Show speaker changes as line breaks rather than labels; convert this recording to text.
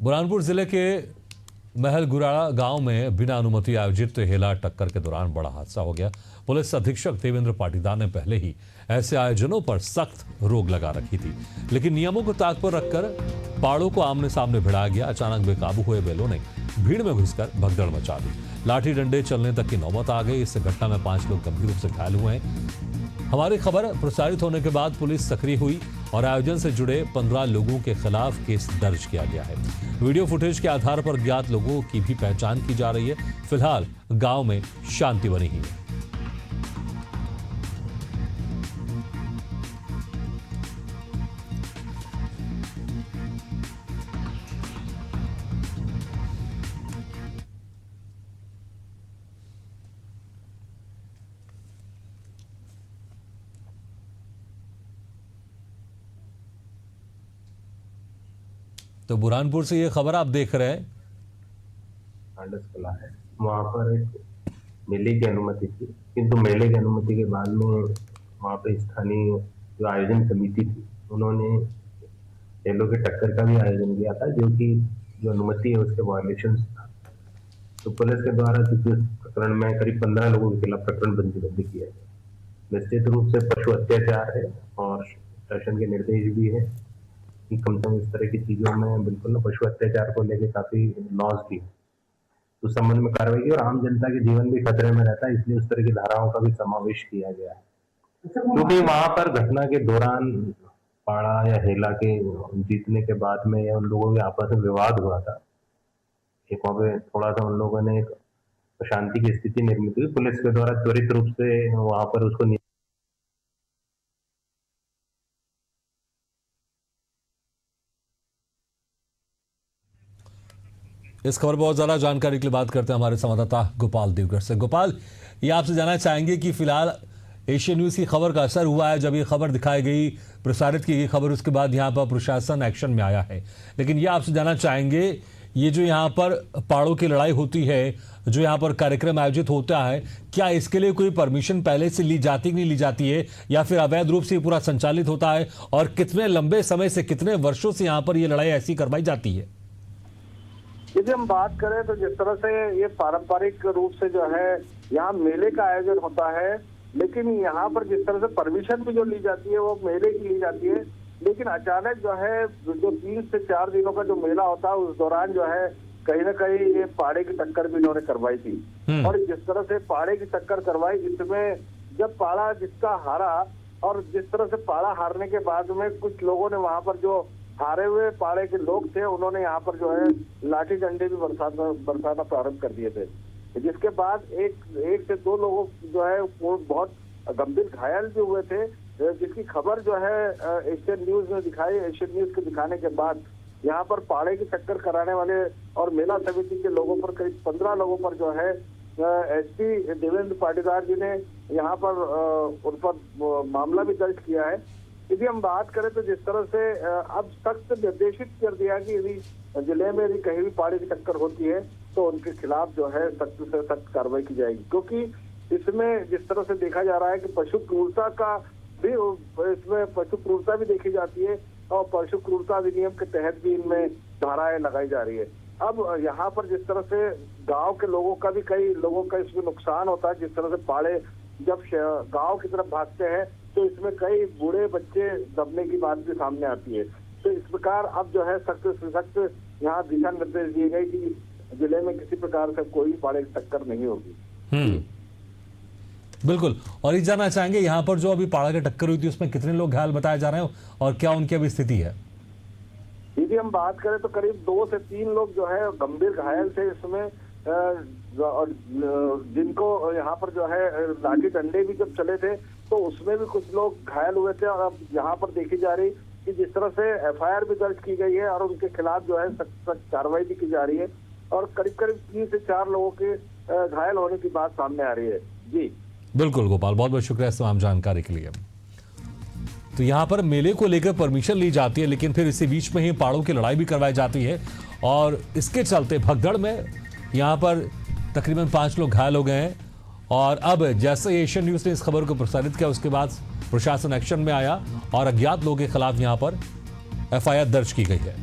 बुरहानपुर जिले के महलगुराड़ा गांव में बिना अनुमति आयोजित हेला टक्कर के दौरान बड़ा हादसा हो गया। पुलिस अधीक्षक देवेंद्र पाटीदार ने पहले ही ऐसे आयोजनों पर सख्त रोक लगा रखी थी, लेकिन नियमों को ताक पर रखकर पाड़ों को आमने सामने भिड़ा गया। अचानक बेकाबू हुए बैलों ने भीड़ में घुसकर भगदड़ मचा दी। लाठी डंडे चलने तक की नौबत आ गई। इस घटना में 5 लोग गंभीर रूप से घायल हुए हैं। हमारी खबर प्रसारित होने के बाद पुलिस सक्रिय हुई और आयोजन से जुड़े 15 लोगों के खिलाफ केस दर्ज किया गया है। वीडियो फुटेज के आधार पर ज्ञात लोगों की भी पहचान की जा रही है। फिलहाल गांव में शांति बनी हुई है। तो बुरहानपुर से ये खबर आप देख रहे हैं।
आंडस कला है, वहाँ पर एक मेले की अनुमति थी, किंतु मेले की अनुमति के बाद में वहाँ पे स्थानीय जो आयोजन समिति थी उन्होंने मेलों के टक्कर का भी आयोजन किया था, जो कि जो अनुमति है उसके वायलेशन था। तो पुलिस के द्वारा इस प्रकरण में करीब 15 लोगों के खिलाफ प्रकरण पंजीबद्ध किया गया। निश्चित रूप से पशु अत्याचार है और शासन के निर्देश भी है कि कम से कम इस तरह की चीजों में बिल्कुल ना पशु अत्याचार को लेकर काफी लॉस भी है, उस संबंध में कार्रवाई की और आम जनता के जीवन भी खतरे में रहता है, इसलिए उस तरह की धाराओं का भी समावेश किया गया है। क्योंकि वहां पर घटना के दौरान पाड़ा या हेला के जीतने के बाद में या उन लोगों के आपस में विवाद हुआ था। एक वहां पे थोड़ा सा उन लोगों ने एक अशांति की स्थिति निर्मित हुई। पुलिस के द्वारा त्वरित रूप से वहां पर उसको
इस खबर पर बहुत ज्यादा जानकारी के लिए बात करते हैं हमारे संवाददाता गोपाल देवगढ़ से। गोपाल, ये आपसे जानना चाहेंगे कि फिलहाल एशियन न्यूज की खबर का असर हुआ है। जब ये खबर दिखाई गई, प्रसारित की गई खबर, उसके बाद यहाँ पर प्रशासन एक्शन में आया है, लेकिन ये आपसे जानना चाहेंगे, ये जो यहाँ पर पाड़ों की लड़ाई होती है, जो यहाँ पर कार्यक्रम आयोजित होता है, क्या इसके लिए कोई परमिशन पहले से ली जाती नहीं ली जाती है, या फिर अवैध रूप से पूरा संचालित होता है, और कितने लंबे समय से, कितने वर्षों से यहाँ पर ये लड़ाई ऐसी करवाई जाती है?
यदि हम बात करें तो जिस तरह से ये पारंपरिक रूप से जो है यहाँ मेले का आयोजन होता है, लेकिन यहाँ पर जिस तरह से परमिशन भी जो ली जाती है वो मेले की ली जाती है, लेकिन अचानक जो है जो 3 से 4 दिनों का जो मेला होता है उस दौरान जो है कहीं ना कहीं ये पाड़े की टक्कर भी इन्होंने करवाई थी। और जिस तरह से पाड़े की टक्कर करवाई, इसमें जब पाड़ा जिसका हारा, और जिस तरह से पाड़ा हारने के बाद में कुछ लोगों ने वहां पर जो हारे हुए पाड़े के लोग थे उन्होंने यहाँ पर जो है लाठी डंडे भी बरसाना प्रारंभ कर दिए थे, जिसके बाद एक से 2 लोगों जो है वो बहुत गंभीर घायल भी हुए थे, जिसकी खबर जो है एशियन न्यूज ने दिखाई। एशियन न्यूज के दिखाने के बाद यहाँ पर पाड़े की टक्कर कराने वाले और मेला समिति के लोगों पर करीब 15 लोगों पर जो है एसपी देवेंद्र पाटीदार जी ने यहाँ पर उन पर मामला भी दर्ज किया है। यदि हम बात करें तो जिस तरह से अब सख्त निर्देशित कर दिया कि यदि जिले में यदि कहीं भी पाड़े की टक्कर होती है तो उनके खिलाफ जो है सख्त से सख्त कार्रवाई की जाएगी, क्योंकि इसमें जिस तरह से देखा जा रहा है कि पशु क्रूरता का भी, इसमें पशु क्रूरता भी देखी जाती है और पशु क्रूरता अधिनियम के तहत भी इनमें धाराएं लगाई जा रही है। अब यहाँ पर जिस तरह से गाँव के लोगों का भी, कई लोगों का इसमें नुकसान होता है। जिस तरह से पाड़े जब गाँव की तरफ भागते हैं तो इसमें कई बूढ़े बच्चे दबने की बात भी सामने आती है। तो इस प्रकार अब जो है सख्त से सख्त यहाँ दिशा निर्देश दिए गए कि जिले में किसी प्रकार से कोई पाड़े की टक्कर नहीं होगी।
बिल्कुल। और ये जानना चाहेंगे, यहाँ पर जो अभी पाड़ा की टक्कर हुई थी उसमें कितने लोग घायल बताए जा रहे हैं और क्या उनकी अभी स्थिति है?
यदि हम बात करें तो करीब 2 से 3 लोग जो है गंभीर घायल थे इसमें, और जिनको यहाँ पर जो है लाठी डंडे भी जब चले थे तो उसमें भी कुछ लोग घायल हुए थे। और अब यहाँ पर देखी जा रही कि जिस तरह से एफआईआर भी दर्ज की गई है और उनके खिलाफ जो है सख्त कार्रवाई भी की जा रही है, और करीब 3 से 4 लोगों के घायल होने की बात सामने आ रही है। जी
बिल्कुल गोपाल, बहुत बहुत शुक्रिया इस तमाम जानकारी के लिए। तो यहाँ पर मेले को लेकर परमिशन ली जाती है, लेकिन फिर इसी बीच में ही पाड़ों की लड़ाई भी करवाई जाती है, और इसके चलते भगदड़ में यहाँ पर तकरीबन 5 लोग घायल हो गए हैं। और अब जैसे एशियन न्यूज ने इस खबर को प्रसारित किया उसके बाद प्रशासन एक्शन में आया और अज्ञात लोगों के खिलाफ यहाँ पर एफआईआर दर्ज की गई है।